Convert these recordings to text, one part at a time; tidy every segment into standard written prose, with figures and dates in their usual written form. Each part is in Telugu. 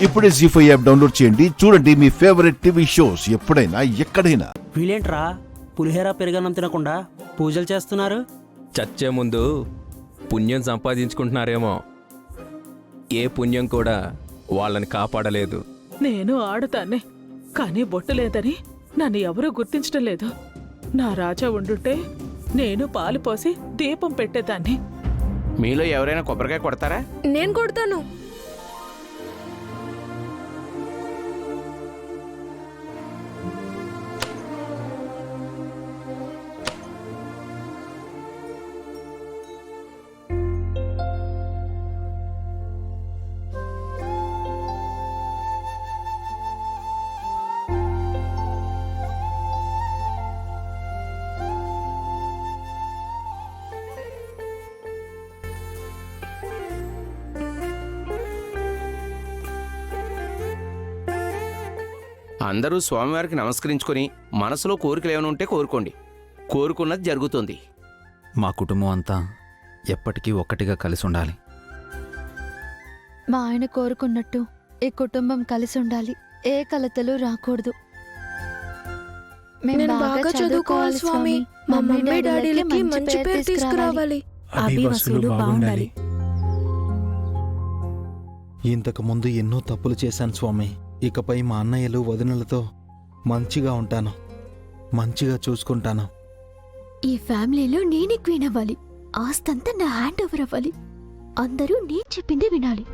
ఇప్పుడే జీ5 యాప్ డౌన్లోడ్ చేయండి. చూడండి మీ ఫేవరెట్ టీవీ షోస్ ఎప్పుడైనా ఎక్కడైనా. వీళ్ళేంట్రా పులిహేర పెరగన్నం తినకుండా పూజలు చేస్తున్నారు? చచ్చే ముందు పుణ్యం సంపాదించుకుంటున్నారేమో. ఏ పుణ్యం కూడా వాళ్ళని కాపాడలేదు. నేను ఆడతానే, కానీ బొట్టు లేదని నన్ను ఎవరూ గుర్తించడం లేదు. నా రాజా ఉండుంటే నేను పాలు పోసి దీపం పెట్టేదాన్ని. మీలో ఎవరైనా కొబ్బరికాయ కొడతారా? నేను కొడతాను. అందరూ స్వామివారికి నమస్కరించుకొని మనసులో కోరికలు ఏమైనా ఉంటే కోరుకోండి. కోరుకున్నది జరుగుతుంది. మా కుటుంబం అంతా ఎప్పటికీ ఒక్కటిగా కలిసి ఉండాలి. మా ఆయన కోరుకున్నట్టు ఈ కుటుంబం కలిసి ఉండాలి. ఏ కలతలు రాకూడదు. నేను బాగా చదువుకోవాలి స్వామి. మా మమ్మీ డాడీలకి మంచి పేరు తీసుకురావాలి. అభివసులు బాగుండాలి. ఇంతకు ముందు ఎన్నో తప్పులు చేశాను స్వామి. ఇకపై మా అన్నయ్యలు వదినలతో మంచిగా ఉంటాను, మంచిగా చూసుకుంటాను. ఈ ఫ్యామిలీలో నేనే క్వీన్ అవ్వాలి. ఆస్తంతా నా హ్యాండ్ ఓవర్ అవ్వాలి. అందరూ నేను చెప్పిందే వినాలి.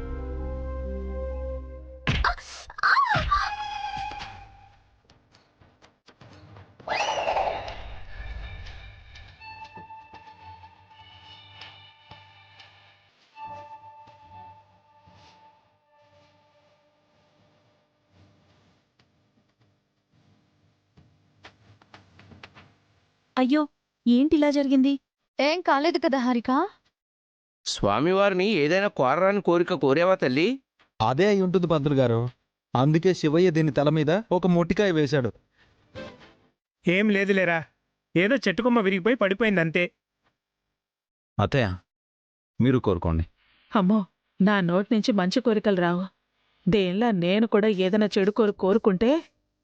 అయ్యో, ఏంటిలా జరిగింది? ఏం కాలేదు కదా హారిక? స్వామివారిని ఏదైనా కోరరాని కోరిక కోరేవా తల్లి? అదే అయి ఉంటుంది పంతులు గారు. అందుకే శివయ్య దీని తల మీద ఒక మొట్టికాయ వేశాడు. ఏం లేదులేరా, ఏదో చెట్టుకొమ్మ విరిగిపోయి పడిపోయిందంతే. అత్తయ్య, మీరు కోరుకోండి. అమ్మో, నా నోటి నుంచి మంచి కోరికలు రావు. దేనిలా నేను కూడా ఏదైనా చెడు కోరుకుంటే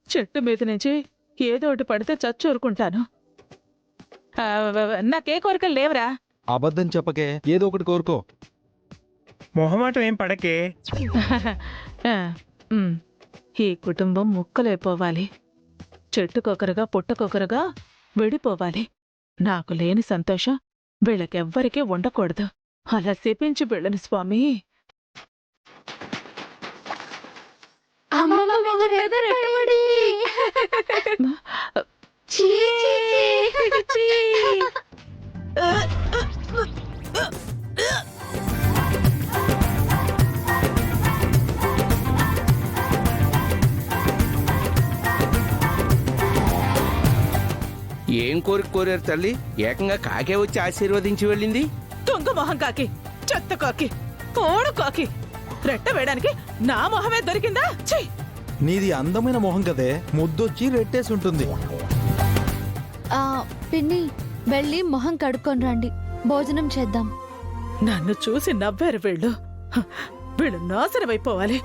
చెట్టు మీద నుంచి ఏదో ఒకటి పడితే చచ్చూరుకుంటాను. నాకే కోరికలు లేవరా. అబద్ధం చెప్పకే, ఏదో ఒకటి కోరుకో. మొహమాటం ఏం పడకే. ఈ కుటుంబం ముక్కలైపోవాలి. చెట్టుకొకరుగా పుట్టకొకరుగా విడిపోవాలి. నాకు లేని సంతోషం వీళ్ళకెవ్వరికీ ఉండకూడదు. అలా శపించి వెళ్ళను స్వామి. ఏం కోరిక కోరారు తల్లి? ఏకంగా కాకే వచ్చి ఆశీర్వదించి వెళ్ళింది. తుంగ మొహం కాకి, చెత్త కాకి, పోడు కాకి, రెట్ట వేయడానికి నా మొహమే దొరికిందా? ఛీ! నీది అందమైన మొహం కదే, ముద్దొచ్చి రెట్టేసి ఉంటుంది. పిన్ని, వెళ్ళి మొహం కడుక్కొని రండి, భోజనం చేద్దాం. నన్ను చూసి నవ్వారు వీళ్ళు. వీళ్ళు నాశనమైపోవాలి.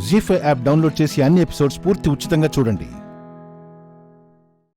జీ5 యాప్ డౌన్లోడ్ చేసి అన్ని ఎపిసోడ్స్ పూర్తి ఉచితంగా చూడండి.